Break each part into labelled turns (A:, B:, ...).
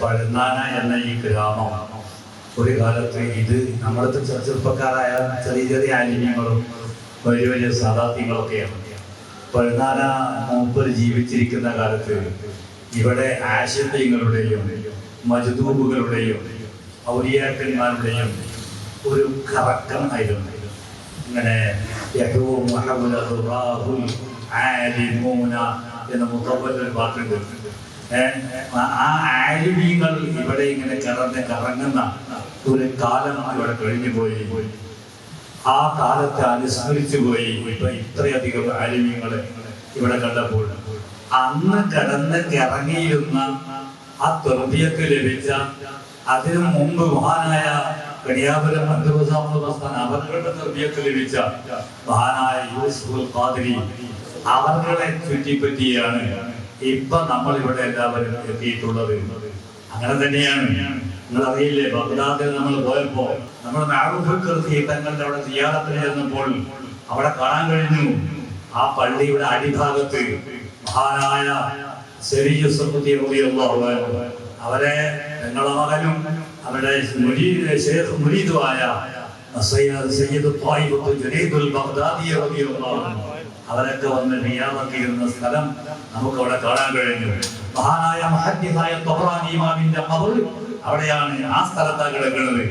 A: പഴുന്നാന എന്ന ഈ ഗ്രാമം ഒരു കാലത്ത് ഇത് നമ്മളത്തെ ചെറുപ്പക്കാരായ ചെറിയ ചെറിയ ആലിന്യങ്ങളും വലിയ വലിയ സാധാത്യങ്ങളൊക്കെയാണ്. പഴുന്നാന മൂപ്പര് ജീവിച്ചിരിക്കുന്ന കാലത്ത് ഇവിടെ ആശയങ്ങളുടെയും മജ്ദൂബുകളുടെയും ഔലിയാക്കന്മാരുടെയും ഒരു കറക്കം ആയിരുന്നു. ഇങ്ങനെ എന്ന മുത്തവ്വലൊരു പാട്ടുണ്ട്. ആ ആലിമീങ്ങൾ ഇവിടെ ഇങ്ങനെ കറങ്ങുന്ന ഒരു കാലം ഇവിടെ കഴിഞ്ഞു പോയി. ആ കാലത്തെ അനുസ്മരിച്ചു പോയി. ഇപ്പൊ ഇത്രയധികം ആലിമീങ്ങളെ ഇവിടെ കണ്ടപ്പോൾ അന്ന് കിറങ്ങിയിരുന്ന ആ തെർബിയത്ത് ലഭിച്ച, അതിനു മുമ്പ് മഹാനായ കടിയാപുരം അവരുടെ തെർബിയത്ത് ലഭിച്ച മഹാനായ യൂസുഫ് ഖാദിരി അവരുടെ ചുറ്റിപ്പറ്റിയാണ് ഇപ്പൊ നമ്മൾ ഇവിടെ എല്ലാവരും എത്തിയിട്ടുള്ളത്. അങ്ങനെ തന്നെയാണ്. നിങ്ങൾ അറിയില്ലേ, ബഗ്ദാദിൽ നമ്മൾ പോയപ്പോ നമ്മൾ തങ്ങളുടെ അവിടെ സിയാറത്തിന് ചെന്നപ്പോൾ അവിടെ കാണാൻ കഴിഞ്ഞു. ആ പള്ളിയുടെ അടിഭാഗത്ത് മഹാനായ അവരെ ഞങ്ങളുടെ മകനും അവരുടെ മുരീദുമായ അവരൊക്കെ വന്ന് നിയാമത്തിയിരുന്ന സ്ഥലം നമുക്ക് അവിടെ കാണാൻ കഴിഞ്ഞു. മഹാനായ മുഹദ്ദിസായ ത്വബ്രാനി ഇമാമിന്റെ ഖബർ അവിടെയാണ്, ആ സ്ഥലത്താണ് കിടക്കുന്നത്.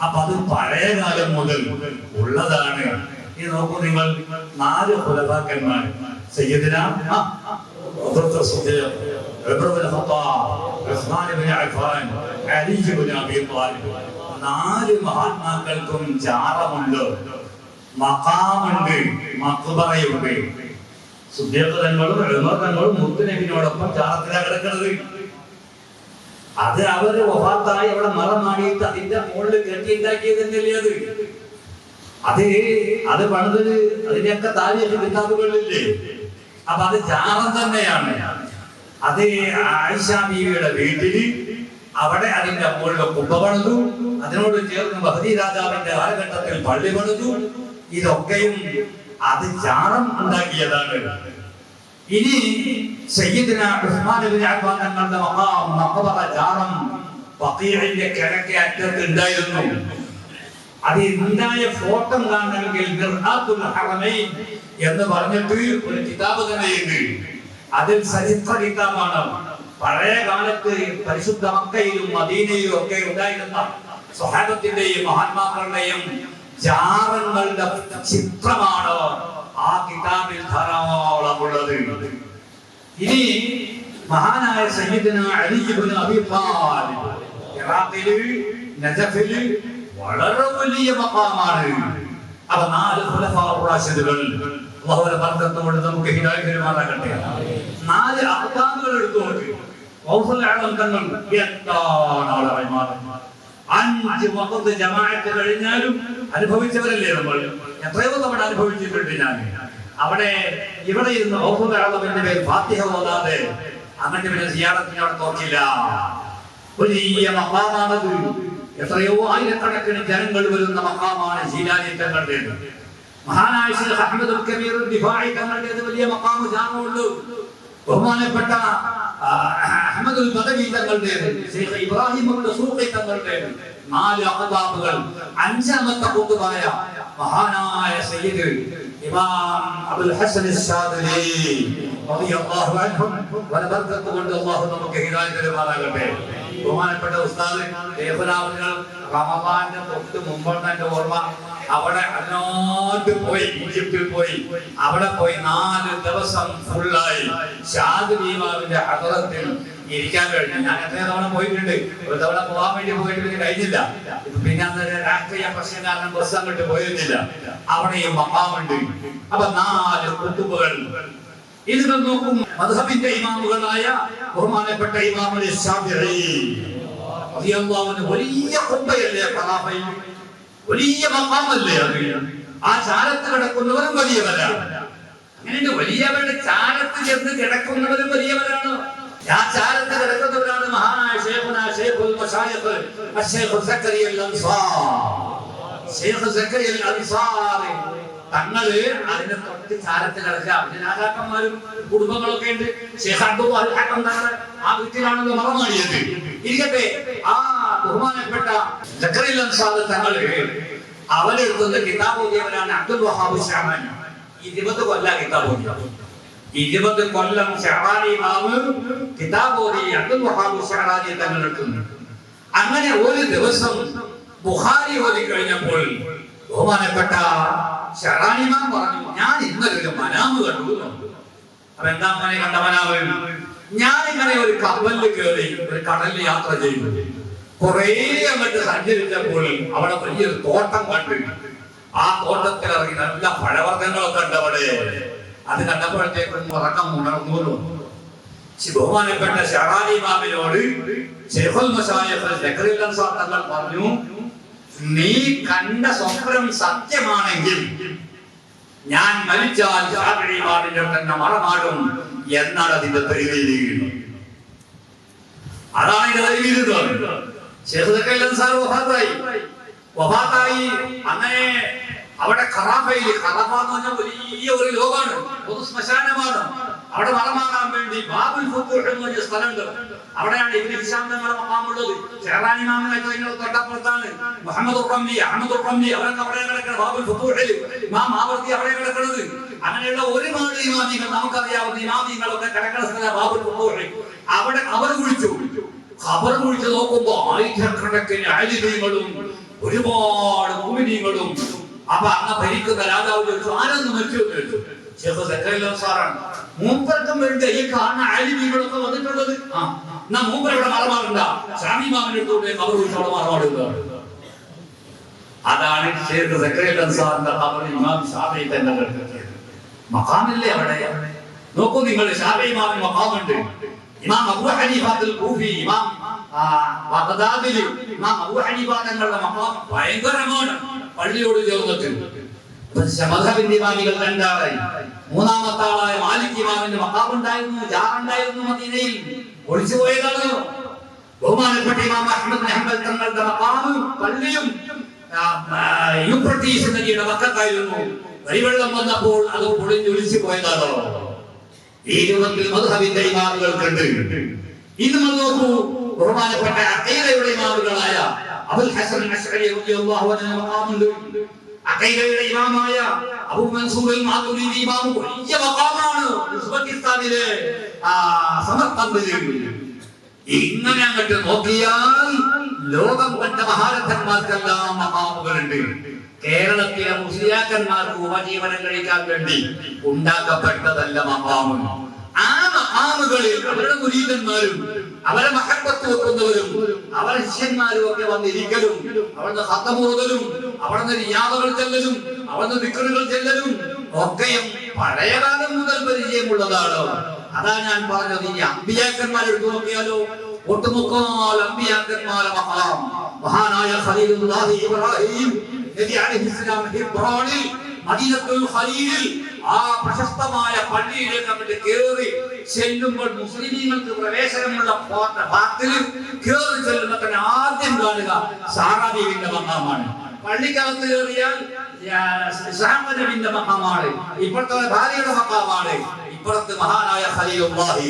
A: അപ്പൊ അത് പഴയ കാലം മുതൽ ഉള്ളതാണ്. ഈ നോക്കൂ നിങ്ങൾ, 4 ഖുലഫാക്കന്മാർ സയ്യിദുനാ നാല് മഹാത്മാക്കൾക്കും ചാറമുണ്ട്, മഖാമുണ്ട്, മഖ്ബറയുണ്ട്. സുദ്ദീഖുകളും ഉമറും മുത്തുനബിയോടൊപ്പം ചാറത്തിലാ കിടക്കുന്നത്. അത് അവര് വഫാത്തായി അവിടെ മറമാടിയിട്ട് അതിന്റെ മുകളിൽ കെട്ടിയുണ്ടാക്കിയത് തന്നെയല്ലേ അത് പണിത് അതിന്റെയൊക്കെ താരീഖ് കിതാബുകളില്ലേ. അപ്പൊ അത് ചാറം തന്നെയാണ്. അത് ആയിഷ ബീവിയുടെ വീട്ടില് അവിടെ അതിന്റെ മുകളിൽ കുബ്ബ പണിതു. അതിനോട് ചേർന്ന് മഹദി രാജാവിന്റെ കാലഘട്ടത്തിൽ പള്ളി പണിതു. ഇതൊക്കെയും അത് ചാറം ഉണ്ടാക്കിയതാണ്. ഇനി സയ്യിദുന ഉസ്മാൻ ഇബ്നു അഫ്ഫാൻ തങ്ങളുടെ മഖബറ ചാറം ബഖീഇന്റെ കിഴക്കേ അറ്റത്ത് ഉണ്ടായിരുന്നു. അത് ഉണ്ടായ ഫോട്ടോ കാണണമെങ്കിൽ മിർആത്തുൽ ഹറമൈൻ എന്ന് പറഞ്ഞിട്ട് ഒരു കിതാബ് തന്നെയുണ്ട്. അതിൽ ചരിത്ര കിതാബാണ്. പഴയ കാലത്ത് പരിശുദ്ധ മക്കയിലും മദീനയിലും ഒക്കെ ഉണ്ടായിരുന്ന സ്വഹാബത്തിന്റെയും മഹാത്മാക്കളുടെയും ജാറങ്ങളുടെ ചിത്രമാണ് ആ കിതാബിൽ ധാരാളം ഉള്ളത്. ഇനി മഹാനായ സയ്യിദുന അലി ഇബ്നു അബീ ത്വാലിബ് ഇറാഖിലെ നജഫിലെ വളരെ വലിയ മഖാമാണ്. അപ്പൊ 4 ഖുലഫാഉർ റാഷിദുകൾ അല്ലാഹുവിന്റെ ബർക്കത്തോടെ നമുക്ക് ഹിദായത്ത് നൽകുമാറാകട്ടെ. 4 അഖ്താബുകൾ എടുത്തോണ്ട് ഔഫുൽ അഅലം തങ്ങൾ എന്താണ് അവരുടെ ഇമാം. 5 വഖത്ത് ജമാഅത്ത് കഴിഞ്ഞാലും അനുഭവിച്ചവരല്ലേ നമ്മൾ. എത്രയോ തവണ അനുഭവിച്ചിട്ടുണ്ട് ഞാൻ. അവിടെ ഇവിടെ ഇരുന്ന് ഔഫുൽ അഅലമിന്റെ പേര് ഫാത്തിഹ ഓതാതെ അങ്ങോട്ട് പിന്നെ സിയാറത്തിന് അവിടെ നോക്കില്ല. വലിയ മഖാമാണത്. എത്രയോ ആയിരക്കണക്കിന് ജനങ്ങൾ വരുന്ന മഖാമാണ് ജീലാനി തങ്ങളുടേത്. മഹാനായ ശൈഖ് അഹ്മദുൽ കബീർ ദിഫാഇ തങ്ങളുടേത് വലിയ മഖാമ് ജാമുണ്ട്. ബഹുമാനപ്പെട്ട അഹ്മദുൽ ബദവി തങ്ങളുടേത്, ശൈഖ് ഇബ്രാഹിം അൽ-ദസൂഖി തങ്ങളുടേത്. 4 അഖ്താബുകൾ. 5ാമത്തെ ഖുത്ബായ മഹാനായ സയ്യിദ് ഇമാം അബുൽ ഹസൻ അശ്ശാദിലി റളിയല്ലാഹു അൻഹു വബറകത്തു കൊണ്ട് അല്ലാഹു നമുക്ക് ഹിദായത്ത് നൽകുമാറാകട്ടെ. ബഹുമാനപ്പെട്ട ഉസ്താദ് റമദാന്റെ തൊട്ട് മുമ്പാണ് എന്റെ ഓർമ്മ. അവിടെ അതിനോട്ട് പോയി, ഈജിപ്തിൽ പോയി. അവിടെ പോയി 4 ദിവസം ഫുള്ളായി ഷാദിലി ഇമാമിന്റെ ഹദറത്തിൽ ഇരിക്കാൻ കഴിഞ്ഞു. ഞാൻ എത്ര തവണ പോയിട്ടുണ്ട്. ഒരു തവണ പോകാൻ വേണ്ടി പോയിട്ട് പിന്നെ കഴിഞ്ഞില്ല. പിന്നെ അന്ന് രാഷ്ട്രീയ പ്രശ്നം കാരണം ബസ് അങ്ങോട്ട് പോയിരുന്നില്ല. അവിടെയും മഖാമുണ്ട്. അപ്പൊ 4 ഖുതുബുകൾ. ഇതിൽ നോക്കും മദ്ഹബിന്റെ ഇമാമുകളായ ബഹുമാനപ്പെട്ട ഇമാം ശാഫിഈ റളിയല്ലാഹു അൻഹു വലിയ ഖുത്ബയല്ലേ ഖറാഫയിൽ, വലിയ മഖാമല്ലേ അത്. ആ ചാരത്ത് കിടക്കുന്നവരും വലിയവരാണ്. അങ്ങനെ വലിയവരുടെ ചാരത്ത് ചെന്ന് കിടക്കുന്നവരും വലിയവരാണ്. ആ ചാരത്ത് കിടക്കുന്നവരാണ് മഹാനായ ശൈഖുനാ ശൈഖുൽ മശായിഖ് അശ്ശൈഖ് സക്കരിയ അൽ അൻസാർ. ശൈഖ് സക്കരിയ അൽ അൻസാറി തങ്ങള് അതിന്റെ തൊട്ട് ചാരത്ത് കിടക്കുക. അതിന് രാജാക്കന്മാരും കുടുംബങ്ങളൊക്കെ ഉണ്ട്. ശേഖ് അബ്ദുൽ വഹാബ് തങ്ങള് ആ വീട്ടിലാണല്ലോ മറമാടിയത്. ഇരിക്കട്ടെ, ആ ബഹുമാനപ്പെട്ട സക്കറിയ അൻസാരി തങ്ങള് അവരെടുത്തുന്ന കിതാബ് ഓതിയവരാണ് അബ്ദുൽ വഹാബ് ഷഅബാനി. 20 കൊല്ലം കിതാബ് ഓതി. 20 കൊല്ലം ഷഅബാനി ഇമാം കിതാബ് ഓതി അബ്ദുൽ വഹാബ് ഷഅബാനി തങ്ങൾ എടുക്കുന്നു. അങ്ങനെ ഒരു ദിവസം ബുഖാരി ഓതി കഴിഞ്ഞപ്പോൾ ബഹുമാനപ്പെട്ട ഷഅബാനി ഇമാം പറഞ്ഞു, ഞാൻ ഇന്നൊരു മനാമ് കണ്ടു. അപ്പൊ എന്താ കണ്ട മനാമ്? ഞാൻ ഇങ്ങനെ ഒരു കപ്പലിൽ കയറി ഒരു കടലിൽ യാത്ര ചെയ്തു. കുറേ അങ്ങോട്ട് സഞ്ചരിച്ചപ്പോൾ അവിടെ വലിയൊരു തോട്ടം കണ്ടു. ആ തോട്ടത്തിൽ ഇറങ്ങി നല്ല പഴവർഗ്ഗങ്ങളൊക്കെ ഉണ്ട് അവിടെ. അത് കണ്ടപ്പോഴത്തേക്കും ഉറക്കം ഉണർന്നു. ബഹുമാനപ്പെട്ട ഷഅബാനി ഇമാമിനോട് ശൈഖുൽ മശായിഖ് സക്കറിയ അൻസാരി തങ്ങൾ പറഞ്ഞു, നീ കണ്ട സ്വപ്നം സത്യമാണെങ്കിൽ ഞാൻ മരിച്ചാൽ ഷാഫിഈ ഇമാമിന്റെ തന്നെ മറമാടും എന്നാണ് അതിന്റെ തെളിവ്. അതാണ് ഇതിന്റെ തെളിവ്. ശൈഖ് സക്കറിയ അൻസാരി വഫാത്തായി. അങ്ങനെ അവിടെ ഖറാഫയിൽ, ഖറാഫ എന്ന് പറഞ്ഞാൽ വലിയ ഒരു ലോകമാണ്, ഒരു ശ്മശാനമാണ്. അവിടെ മറമാടാൻ വേണ്ടി ബാബുൽ ഫുത്തൂഹ് എന്ന് പറഞ്ഞ സ്ഥലമുണ്ട്. അവിടെയാണ് ഇബ്നു ഹിശാം തങ്ങളുടെ മഖാമുള്ളത്. ഷഅബാനി ഇമാമിന്റെ തൊട്ടപ്പുറത്താണ് മുഹമ്മദുർ റംലി, അഹ്മദുർ റംലി അവരൊക്കെ അവിടെ കിടക്കുന്നത്. ബാബുൽ ഫുത്തൂഹിൽ ഇമാം ആവർത്തി അവിടെ കിടക്കുന്നത്. അങ്ങനെയുള്ള ഒരുപാട് ഇമാമികൾ നമുക്കറിയാവുന്ന ഇമാമികളൊക്കെ കിടക്കുന്ന സ്ഥലം ബാബുൽ ഫുത്തൂഹ്. അവിടെ അവർ വിളിച്ചു. ഖബർ വിളിച്ചു നോക്കുമ്പോ ആയിരക്കണക്കിന് ആലിമീങ്ങളും ഒരുപാട് മുഅ്മിനീങ്ങളും. അപ്പൊ അന്ന് ഭരിക്കുന്ന രാജാവ് ചോദിച്ചു, ആരൊന്ന് മരിച്ചു എന്ന് ചോദിച്ചു. ശൈഖ് സക്കറിയ അൻസാറാണ്. മൂപ്പർക്കും വേണ്ടി ഈ കാണുന്ന ആലിമീങ്ങളൊക്കെ വന്നിട്ടുള്ളത്. എന്നാ മൂപ്പർ ഇവിടെ മറമാടണ്ട, ഷാഫിഈ ഇമാമിന്റെ അടുത്തോടെ ഖബർ വിളിച്ചോടെ മറമാടുക. അതാണ് ശൈഖ് സക്കറിയ അൻസാറിന്റെ ഖബറിൽ ഇമാം ഷാഫിഈ തന്നെ കിടക്കുന്നത്. മഖാമില്ലേ അവിടെ? നോക്കൂ നിങ്ങൾ, ഷാഫിഈ ഇമാമിന് മഖാമുണ്ട്. ഇമാം അബൂ ഹനീഫ അൽ കൂഫി, ഇമാം ബഗ്ദാദിൽ ഇമാം അബൂ ഹനീഫ തങ്ങളുടെ മഖാം ഭയങ്കരമാണ്. പള്ളിയോട് ചേർന്നിട്ട് മദ്ഹബിന്റെ ഇമാമികൾ രണ്ടാളായി. മൂന്നാമത്തെ ആളായ മാലിക് ഇമാമിന്റെ മഖാം ഉണ്ടായിരുന്നു, ജാറുണ്ടായിരുന്നു മദീനയിൽ. ഒളിച്ചു പോയതാണ്. ബഹുമാനപ്പെട്ട ഇമാം അഹ്മദ് ബിൻ ഹംബൽ തങ്ങളുടെ മഖാമും പള്ളിയും യൂഫ്രട്ടീസ് നദിയുടെ വക്കത്തായിരുന്നു. വരിവെള്ളം വന്നപ്പോൾ അത് പൊളിഞ്ഞൊലിച്ചു പോയതാണോ? ഈ രൂപത്തിൽ മദ്ഹബിന്റെ ഇമാമുകൾക്കുണ്ട്. ഇന്ന് നമ്മൾ നോക്കൂ, ബഹുമാനപ്പെട്ട അഖീദയുടെ ഇമാമുകളായ അബുൽ ഹസൻ അശ്അരി റളിയല്ലാഹു അൻഹു മഖാമുണ്ട്. അഖീദയുടെ ഇമാമായ അബൂ മൻസൂർ അൽ മാതുരിദി ഇമാം വലിയ മഖാമാണ് ഉസ്ബെക്കിസ്ഥാനിലെ സമർഖന്ദിൽ. ഇങ്ങനെ അങ്ങോട്ട് നോക്കിയാൽ ലോകം കണ്ട മഹാരഥന്മാർക്കെല്ലാം മഖാമുകളുണ്ട്. കേരളത്തിലെ മുസ്ലിയാക്കന്മാർക്ക് ഉപജീവനം കഴിക്കാൻ വേണ്ടി ഉണ്ടാക്കപ്പെട്ടതല്ല മഖാമ്. ആ മഖാമുകളിൽ അവരുടെ മുരീദന്മാരും അവരെ മഹബത്ത് വെക്കുന്നവരും അവരുടെ ശിഷ്യന്മാരും ഒക്കെ വന്നിരിക്കലും അവിടുന്ന് ഖത്തം ഓതലും അവിടുന്ന് റിയാദകൾ ചെല്ലലും അവിടുന്ന് ദിക്റുകൾ ചെല്ലലും ഒക്കെയും പഴയകാലം മുതൽ പരിചയമുള്ളതാണ്. അതാ ഞാൻ പറഞ്ഞത്, ഈ അമ്പിയാക്കന്മാരെ എടുത്തു നോക്കിയാലോ, ഒട്ടുമുക്കാൽ അമ്പിയാക്കന്മാരെ മഖാം മഹാനായ ഖലീലുല്ലാഹി ഇബ്രാഹിം നബി അലൈഹിസ്സലാം ഹിബ്രാനിൽ മദീനത്തുൽ ഖലീലിൽ ആ പ്രശസ്തമായ പള്ളിയിലേക്ക് അങ്ങോട്ട് കയറി ചെല്ലുമ്പോൾ മുസ്ലിമീങ്ങൾക്ക് പ്രവേശനമുള്ള ഭാഗത്തിൽ കയറി ചെല്ലുമ്പോൾ തന്നെ ആദ്യം കാണുക സാറാ ബീവിന്റെ മഖാമാണ്. പള്ളിക്കകത്ത് കയറിയാൽ നബിന്റെ മഖാമാണ്, ഇപ്പോഴത്തെ ഭാര്യയുടെ മഖാമാണ്, ഇപ്പുറത്ത് മഹാനായ ഖലീലുല്ലാഹി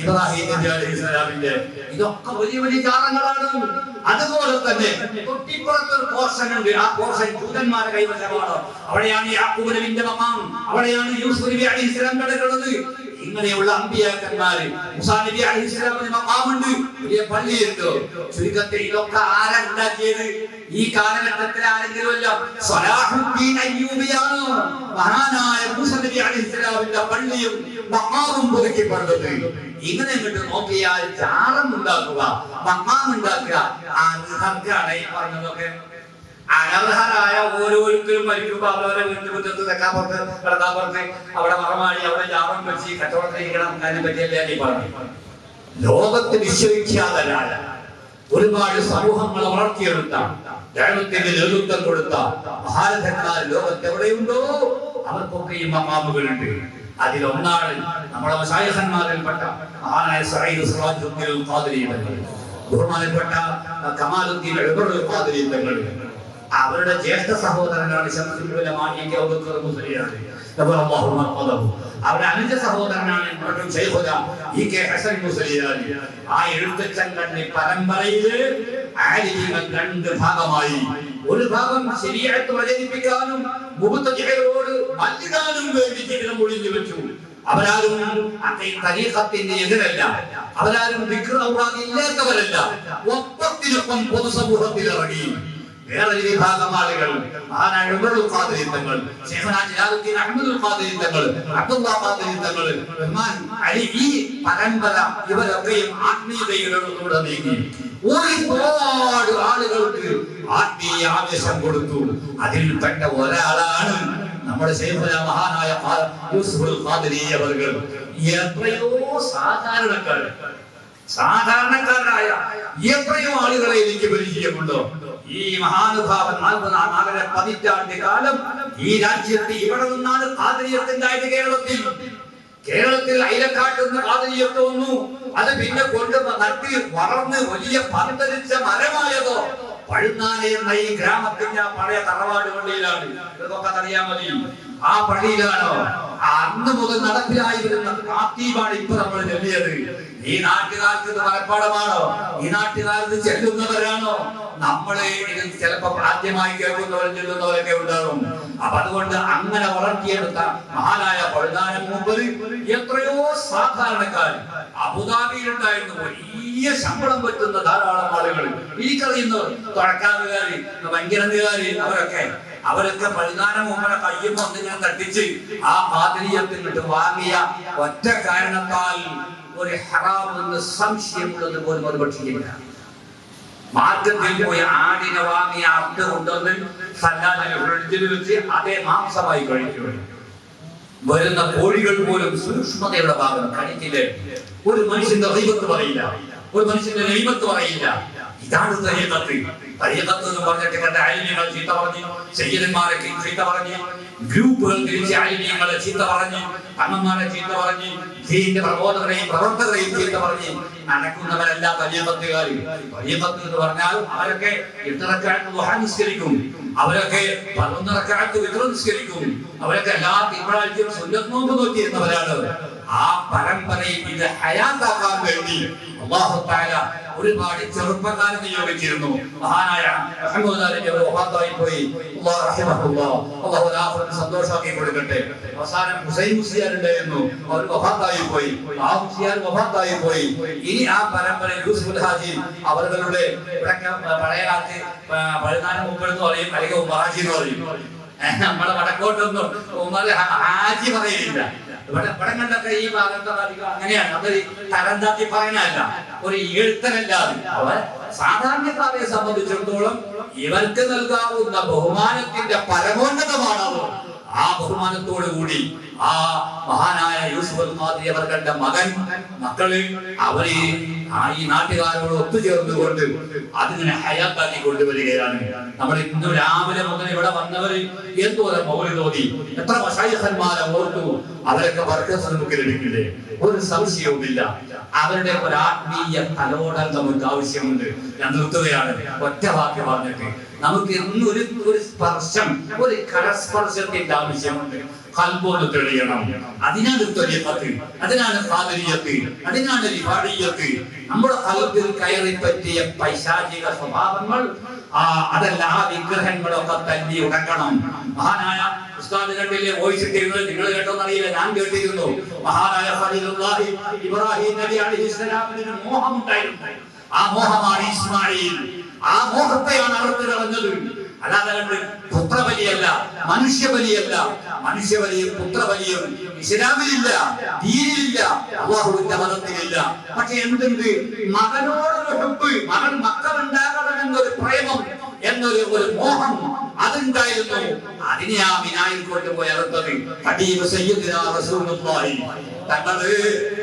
A: ഇബ്രാഹിം നബി അലൈഹിസ്സലാമിന്റെ. ഇതൊക്കെ വലിയ വലിയ ചാരങ്ങളാണ്. അതുപോലെ തന്നെ തൊട്ടിപ്പുറത്ത് ഒരു പോർഷൻ ഉണ്ട്. ആ പോർഷൻ ജൂതന്മാരുടെ കൈവശമാണ്. അവിടെയാണ് യാക്കൂബ് നബിന്റെ മഖാം, അവിടെയാണ് യൂസുഫ് നബി അലൈഹിസ്സലാം കിടക്കുന്നത്. ഇങ്ങനെയുള്ള അമ്പിയാക്കന്മാര് മൂസാ നബി അലൈഹിസ്സലാമിന്റെ മഖാമുണ്ട്, വലിയ പള്ളിയുണ്ട്. ചുരുക്കത്തിൽ ഇതൊക്കെ ആരാ ഉണ്ടാക്കിയത്? ഈ കാലഘട്ടത്തിൽ ആരെങ്കിലും അല്ല, സലാഹുദ്ദീൻ അയ്യൂബിയാണ് മഹാനായ മൂസാ നബി അലൈഹിസ്സലാമിന്റെ പള്ളിയും മഖാമും പുതുക്കി പണിതത്. ഇങ്ങനെ അങ്ങോട്ട് നോക്കിയാൽ ചാളം ഉണ്ടാക്കുക, മഖാം ഉണ്ടാക്കുക, അർഹരാണ് ഈ പറഞ്ഞതൊക്കെ. അനർഹരായ ഓരോരുത്തരും മരിക്കുമ്പോ അവരവരെ വീട്ടിൽ മുറ്റത്ത് തെക്കാപ്പുറത്ത് കിടക്കാപ്പുറത്ത് അവിടെ മറമാടി അവിടെ ജാമം വെച്ച് കച്ചവടത്തിരിക്കണം. അതിനെ പറ്റിയല്ലേ ഈ പറഞ്ഞു. ലോകത്ത് വിശ്വവിഖ്യാതരായ ഒരുപാട് സമൂഹങ്ങളെ വളർത്തിയെടുത്ത ദൈവത്തിന്റെ നേതൃത്വം കൊടുത്ത മഹാരഥന്മാർ ലോകത്ത് എവിടെയുണ്ടോ അവർക്കൊക്കെ ഈ മഖാമുകളുണ്ട്. അതിലൊന്നാണ് നമ്മുടെ മശായിഖന്മാരിൽപ്പെട്ട മഹാനായ സഈദ് സിറാജുദ്ദീൻ ഖാദിരി തങ്ങൾ, ബഹുമാനപ്പെട്ട കമാലുദ്ദീൻ ഉമർ ഖാദിരി തങ്ങൾ. അവരുടെ ജ്യേഷ്ഠ സഹോദരനാണ് ശംസുൽ ഉലമാ അബൂബക്കർ മുസ്ലിയാർ. അവരുടെ അനുജ സഹോദരനാണ് ഹസൻ മുസ്ലിയാർ. ആ എഴുത്തച്ഛൻ പരമ്പരയില് ആലിമീങ്ങൾ രണ്ട് ഭാഗമായി. ഒരു ഭാഗം ശരീഅത്ത് പ്രചരിപ്പിക്കാനും മുബ്തദിഅകളോട് മല്ലിടാനും വേണ്ടി ജീവിതം ഒഴിഞ്ഞു വെച്ചു. അവരാരും തരീഖത്തിന്റെ എതിരല്ല, അവരാരും ദിക്ർ ഔറാദ് ഇല്ലാത്തവരല്ല. ഒപ്പത്തിനൊപ്പം പൊതുസമൂഹത്തിൽ ഇറങ്ങി. വേറൊരു വിഭാഗം ആളുകൾ മഹാനായ ഉമറുൽ ഖാദിരി തങ്ങൾ, ശൈഖുനാ ജലാലുദ്ദീൻ അഹ്മദുൽ ഖാദിരി തങ്ങൾ, അബ്ദുല്ലാഹ് ഖാദിരി തങ്ങൾ, ഉസ്മാൻ അലി, ഈ പരമ്പര ഇവരൊക്കെയും ആത്മീയതയിലൂടെ നീങ്ങി ഒരുപാട് ആളുകൾക്ക് ആത്മീയ ആവേശം കൊടുത്തു. അതിൽപ്പെട്ട ഒരാളാണ് നമ്മുടെ ശൈഖുനാ മഹാനായ യൂസുഫുൽ ഖാദിരി അവർകൾ. എത്രയോ സാധാരണക്കാരായ എത്രയോ ആളുകളെ എനിക്ക് പരിചയമുണ്ടോ. ഈ മഹാനുഭാവൻ 4 പതിറ്റാണ്ട് കാലം ഈ രാജ്യത്ത് ഇവിടെ നിന്നാണ് ഖാദിരിയത്തുണ്ടായത്. കേരളത്തിൽ അയിലക്കാട്ട് നിന്ന് ഖാദിരിയത്ത് വന്നു. അത് പിന്നെ കൊണ്ട് നട്ടി വളർന്ന് വലിയ പന്തലിച്ച മരമായതോ പഴുന്നാനെ എന്ന ഈ ഗ്രാമത്തിന്റെ പഴയ തറവാട് പള്ളിയിലാണ്. ഇതൊക്കെ അറിയാൻ മതി. ആ പള്ളിയിലാണോ അന്ന് മുതൽ നടപ്പിലായി വരുന്ന കാത്തീബാണ് ഇപ്പൊ നമ്മൾ ചൊല്ലിയത്. ഈ നാട്ടുകാർക്ക് ഇത് മനഃപ്പാടമാണോ? ഈ നാട്ടുകാർക്ക് ചെല്ലുന്നവരാണോ? നമ്മളെ ഇത് ചിലപ്പോ ആദ്യമായി കേൾക്കുന്നവരും ചെല്ലുന്നവരൊക്കെ ഉണ്ടാകും. അപ്പൊ അതുകൊണ്ട് അങ്ങനെ വളർത്തിയെടുത്ത മഹാനായ പഴുതാനം മുമ്പ് എത്രയോ സാധാരണക്കാർ അബുദാബിയിലുണ്ടായിരുന്നു. വലിയ ശമ്പളം പറ്റുന്ന ധാരാളം ആളുകൾ, എനിക്കറിയുന്നവർ, തുടക്കാറുകാര്, വങ്കരന്നുകാര്, അവരൊക്കെ പഴുതാനം മുമ്പനെ കയ്യും ഒന്നിങ്ങനെ തട്ടിച്ച് ആ ഖാദിരിയത്തിൽ വാങ്ങിയ ഒറ്റ കാരണത്താൽ ഒരു ഹറാം എന്ന് സംശയമുള്ളത് പോലും ഒരു പക്ഷിയില്ല. മാർക്കറ്റിൽ പോയി ആടിനെ വാങ്ങിയ അർത്ഥ കൊണ്ടുവന്ന് സല്ലാദിനെ ഫ്രിഡ്ജിൽ വെച്ച് അതേ മാംസമായി കഴിക്കുക. വരുന്ന കോഴികൾ പോലും സൂക്ഷ്മതയുടെ ഭാഗം കഴിക്കില്ലേ. ഒരു മനുഷ്യന്റെ ഗൈബത്ത് പറയില്ല, ഒരു മനുഷ്യന്റെ നൈമത്ത് പറയില്ല. ഇതാണ് തരീഖത്ത്. തരീഖത്ത് എന്ന് പറഞ്ഞിട്ട് കണ്ട ആലിമീങ്ങൾ ചീത്ത പറഞ്ഞ്, സയ്യിദന്മാരെ ചീത്ത പറഞ്ഞ്, ഗ്രൂപ്പുകൾ തിരിച്ച് ആലിമീങ്ങളെ ചീത്ത പറഞ്ഞ്, അമ്മമാരെ ചീത്ത പറഞ്ഞ്, ദീനിന്റെ പ്രബോധകരെയും പ്രവർത്തകരെയും ചീത്ത പറഞ്ഞ് നടക്കുന്നവരല്ല തരീഖത്തുകാർ. തരീഖത്ത് എന്ന് പറഞ്ഞാൽ അവരൊക്കെ 8 റക്അത്ത് ദുഹാ നിസ്കരിക്കും, അവരൊക്കെ 11 റക്അത്ത് വിത്ർ നിസ്കരിക്കും, അവരൊക്കെ എല്ലാ തിങ്കളാഴ്ചയും സുന്നത്ത് നോമ്പ് നോക്കിയിരുന്നവരാണ്. ആ പരമ്പരയിൽ ഇത് ഹയാത്താക്കാൻ വേണ്ടി അല്ലാഹു തആല ഒരുപാട് ചെറുപ്പക്കാരെ നിയോഗിച്ചിരുന്നു. മഹാനായ വഫാത്തായി പോയി. അല്ലാഹു സന്തോഷമാക്കി കൊടുക്കട്ടെ. അവസാനം ഹുസൈൻ മുസ്ലിയാർ ഉണ്ടായിരുന്നു, അവർ വഫാത്തായി പോയി. ആ മുസ്ലിയാർ വഫാത്തായി പോയി. ഇനി ആ പരമ്പര യൂസുഫ് ഹാജി അവരുടെ പഴയ കാലത്ത് പഴുതാനം മുമ്പ് എന്ന് പറയും, അല്ലെങ്കിൽ ഉമറാജി എന്ന് പറയും. നമ്മളെ വടക്കോട്ടൊന്നും ഉമർ ഹാജി പറയില്ല. പടങ്ങളിലൊക്കെ ഈ ഭാഗത്ത് അങ്ങനെയാണ്. അതൊരു തരം താത്തി പറയാനല്ല, ഒരു എഴുത്തരല്ലാതെ. അവർ സാധാരണക്കാരെ സംബന്ധിച്ചിടത്തോളം ഇവർക്ക് നൽകാവുന്ന ബഹുമാനത്തിന്റെ പരമോന്നതമാണത്. ആ ബഹുമാനത്തോടു കൂടി ആ മഹാനായ യൂസുഫുൽ ഖാദിരി അവരുടെ മക്കള് അവര് ഈ നാട്ടുകാരോട് ഒത്തുചേർന്നുകൊണ്ട് അതിങ്ങനെ ഹയാത്താക്കി കൊണ്ടുവരികയാണ്. നമ്മൾ ഇന്ന് രാവിലെ മുതൽ ഇവിടെ വന്നവര് എന്തോരം മൗലിദ് ഓതി, എത്ര മശായിഖന്മാരെ ഓർത്തു. അവരൊക്കെ ബർക്കത്ത് നമുക്ക് ലഭിക്കില്ലേ? ഒരു സംശയവുമില്ല. അവരുടെ ഒരു ആത്മീയ തലോടൽ നമുക്ക് ആവശ്യമുണ്ട്. ഞാൻ നിർത്തുകയാണ് ഒറ്റ വാക്ക് പറഞ്ഞിട്ട്. നമുക്ക് ഇന്നൊരു സ്പർശം, ഒരു കരസ്പർശത്തിന്റെ ആവശ്യമുണ്ട്. ഖൽബോട് തെളിയണം. അതിനാണ് തരീഖത്ത്, അതിനാണ് ഖാദിരിയത്ത്, അതിനാണ് റിഫാഇയ്യത്ത്. നമ്മുടെ ഖൽബിൽ കയറി പറ്റിയ പൈശാചിക സ്വഭാവങ്ങൾ അതല്ല, ആ വിഗ്രഹങ്ങളൊക്കെ തല്ലി ഉടക്കണം. മഹാനായ ഉസ്താദ് കണ്ടില്ലേ വോയിസ് ഇട്ടിരുന്നത്? നിങ്ങൾ കേട്ടോന്നറിയില്ല, ഞാൻ കേട്ടിരുന്നു. മഹാനായ ഖലീലുല്ലാഹി ഇബ്രാഹിം നബി അലൈഹിസ്സലാമിന് മോഹമുണ്ടായിരുന്നു. ആ മോഹമാണ് ഇസ്മായിൽ. ആ മോഹത്തെയാണ് അറുത്ത് കളഞ്ഞത്. അല്ലാതെ കണ്ട് പുത്രബലിയല്ല, മനുഷ്യബലിയല്ല. മനുഷ്യബലിയും പുത്രബലിയും ഇസ്ലാമിലില്ല, ദീനിലില്ല, അല്ലാഹുവിന്റെ മതത്തിലില്ല. പക്ഷെ എന്തുണ്ട്? മകനോടൊരു ഹുബ്ബ്, മക്കളുണ്ടാകണമെന്നൊരു പ്രേമം, എന്നൊരു മോഹം അതുണ്ടായിരുന്നു. അതിനെ ആ മിനായിൽ കൊണ്ടുപോയി അറുത്തത്. ഹബീബ് സയ്യിദുനാ റസൂലുള്ളാഹി തങ്ങള്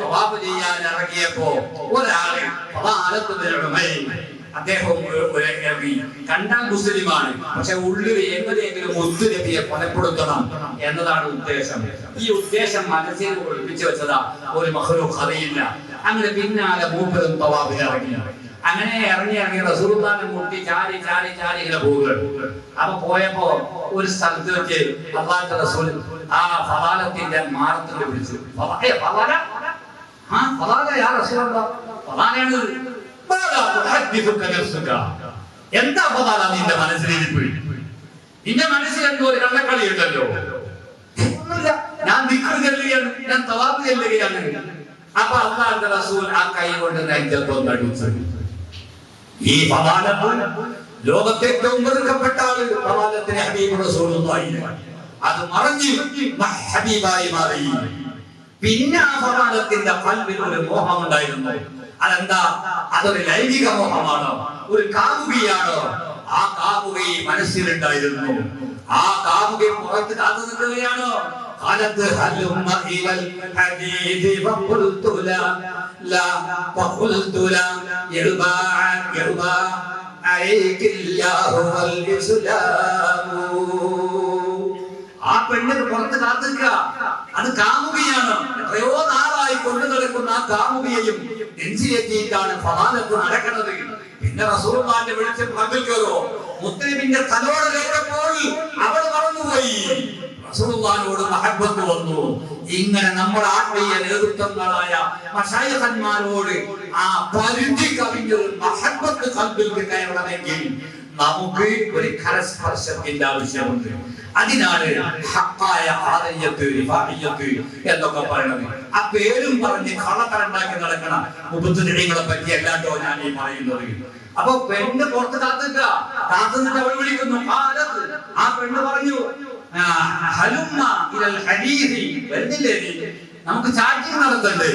A: തവാഫ് ചെയ്യാൻ ഇറങ്ങിയപ്പോ ഒരാള് അദ്ദേഹം കണ്ടാൽ മുസ്ലിമാണ്, പക്ഷെ ഉള്ളിൽ എങ്ങനെയെങ്കിലും മുത്തുനബിയെ കൊലപ്പെടുത്തണം എന്നതാണ് ഉദ്ദേശം. ഈ ഉദ്ദേശം മനസ്സിൽ ഒളിപ്പിച്ചു വെച്ചതാ, ഒരു മഖ്ലൂഖ് അറിയില്ല. അങ്ങനെ പിന്നാലെ മൂപ്പരും തവാഫിൽ ഇറങ്ങി. അങ്ങനെ ഇറങ്ങി റസൂലുള്ളാഹിനെ മുട്ടി ചാരി ഇങ്ങനെ പോവുകയാണ്. അപ്പൊ പോയപ്പോ ഒരു സ്ഥലത്ത് വെച്ച് അല്ലാഹുവിന്റെ റസൂൽ ആ ഫലാലത്തിന്റെ മാറത്തിന്റെ വിളിച്ചു. എന്താ ഫലാല നിന്റെ മനസ്സിലിരിപ്പ്? നിന്റെ മനസ്സിൽ എന്തോ ഒരു കള്ളക്കളി ഉണ്ടല്ലോ. ഞാൻ ദിക്ർ ചെല്ലുകയാണ്, ഞാൻ തവാഫ് ചെല്ലുകയാണ്. അപ്പൊ അല്ലാഹുവിന്റെ റസൂൽ ആ കൈ കൊണ്ട് നെഞ്ചത്തൊന്ന് അടിച്ചു. ഈ ഫലാലത്ത് ലോകത്തെ ഏറ്റവും വെറുക്കപ്പെട്ട ആള് ഫലാലത്തിന് ഹബീബ് റസൂലുള്ളാഹി. അത് മറഞ്ഞു ഹബീബായി മാറി. പിന്നെ ആ ഫലാലത്തിന്റെ ഖൽബിൽ ഒരു മോഹം ഉണ്ടായിരുന്നു. അതെന്താ? അതൊരു ലൈംഗിക മോഹമാണോ, ഒരു കാമുകിയാണോ? ആ കാമുകി മനസ്സിലുണ്ടായിരുന്നു. ആ കാമുകി പുറത്ത് കാത്തു നിൽക്കുകയാണോ? കാലത്ത് ഹലുമ്മ ഇലൽ ഹദീദി വഖുൽതു ലാ വഖുൽതു ലാ യർബാ അലൈകില്ലാഹു വൽ ഇസ്ലാമു. ആ പെണ്ണിന് പുറത്ത് കാത്തുക, അത് കാമുകിയാണ്. എത്രയോ നാളായി കൊണ്ടു നടക്കുന്ന ആ കാമുകിയെയും നെഞ്ചിലെത്തിയിട്ടാണ് ഫലാലത്ത് നടക്കുന്നത്. പിന്നെ റസൂലുള്ളാഹിനെ വിളിച്ച് പകൽക്കോ മുസ്ലിമിന്റെ തലോട് കേട്ടപ്പോൾ അവൾ മറന്നുപോയി. റസൂലുള്ളാഹിനോട് മഹബ്ബത്ത് വന്നു. ഇങ്ങനെ നമ്മുടെ ആത്മീയ നേതൃത്വങ്ങളായ മശായിഖന്മാരോട് ആ പരിധി കവിഞ്ഞൊരു മഹബ്ബത്ത് ഖൽബിൽ കയറണമെങ്കിൽ നമുക്ക് ഒരു കരസ്പർശത്തിന്റെ ആവശ്യമുണ്ട്. അതിനാണ് ഹഖായ ആദിയത്ത് റിഫാഇയത്ത് എന്നൊക്കെ പറയുന്നത്. ആ പേരും പറഞ്ഞ് കളക്കണ്ടാക്കി നടക്കണ മുബത്തദിഈങ്ങളെ പറ്റി അല്ലാട്ടോ ഞാൻ ഈ പറയുന്നത്. അപ്പൊ പെണ്ണ് പുറത്ത് കാത്തുനിന്നിട്ട് അവൾ വിളിക്കുന്നു. ആ പെണ്ണ് പറഞ്ഞു, ഹലുമ്മ ഇലൽ ഹദീദി, വരുന്നില്ലേ നീ, നമുക്ക് ചാറ്റിംഗ് നടത്തണ്ടേ?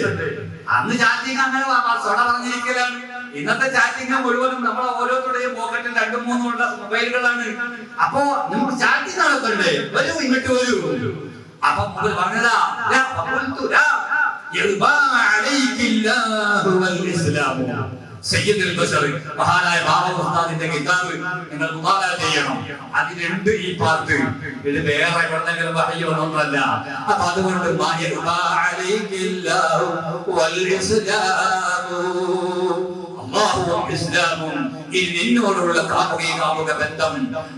A: അന്ന് ചാറ്റിംഗ് അങ്ങനെ സൊട പറഞ്ഞിരിക്കലാണ്. ഇന്നത്തെ ചാറ്റിംഗ് മുഴുവനും നമ്മളെ ഓരോരുത്തരുടെയും പോക്കറ്റിൽ 2-3 ഉള്ള മൊബൈലുകളാണ്. അപ്പോ നമുക്ക് ചാറ്റിംഗ് നടത്തണ്ടേ? വരൂ, ഇങ്ങോട്ട് വരൂ. അപ്പൊ മുതൽ പറഞ്ഞതാ സയ്യിദുൽ ബശർ മഹാനായ ബാബ ഉസ്താദിന്റെ കിതാബ് നിങ്ങൾ മുതാല ചെയ്യണം. അതിലുണ്ട് ഈ പാട്ട്. ഇത് വേറെ എവിടെന്നെങ്കിലും വഹയൊന്നുമല്ല. അപ്പൊ അതുകൊണ്ട് അല്ലാഹുവും ഇസ്ലാമും ഈ നിന്നോടുള്ള കാമുക ബന്ധം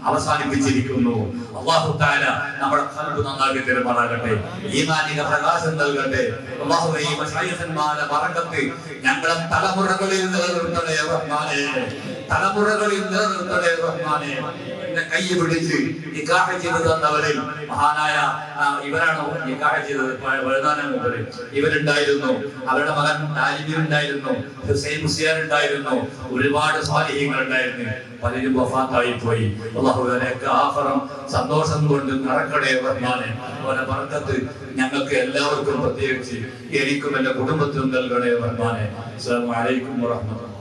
A: അവസാനിപ്പിച്ചിരിക്കുന്നു. അല്ലാഹു തആല നമ്മുടെ ഖൽബ് നന്നാക്കി തരുമാറാകട്ടെ, ഈമാനിക പ്രകാശം നൽകട്ടെ. അല്ലാഹുവേ, ഈ മശായിഖന്മാരുടെ ബറക്കത്ത് ഞങ്ങളെ തലമുറകളിൽ നിലനിർത്തണേ റഹ്മാനേ, തലമുറകളിൽ നിലനിർത്തണേ റഹ്മാനേ. എന്നെ കൈ പിടിച്ച് നിക്കാഹ് ചെയ്തു തന്നവരിൽ മഹാനായ ഇവരാണ് നിക്കാഹ് ചെയ്തത്. വഴുതാനമുതല് ഇവരുണ്ടായിരുന്നു, അവരുടെ മകൻ താലിബി ഉണ്ടായിരുന്നു, ഹുസൈൻ മുസ്ലിയാർ ഉണ്ടായിരുന്നു, ഒരുപാട് സ്വാലിഹീങ്ങൾ ഉണ്ടായിരുന്നു. പലരും വഫാത്തായി പോയി. അല്ലാഹു അവരെയൊക്കെ ആഖിറം സന്തോഷം കൊണ്ട് നിറക്കണേ റഹ്മാനേ. അവരുടെ ബർക്കത്ത് ഞങ്ങൾക്ക് എല്ലാവർക്കും, പ്രത്യേകിച്ച് എനിക്കും എന്റെ കുടുംബത്തിനും നൽകണേ റഹ്മാനേ. അസ്സലാമു അലൈക്കും വറഹ്മത്തുള്ളാഹി.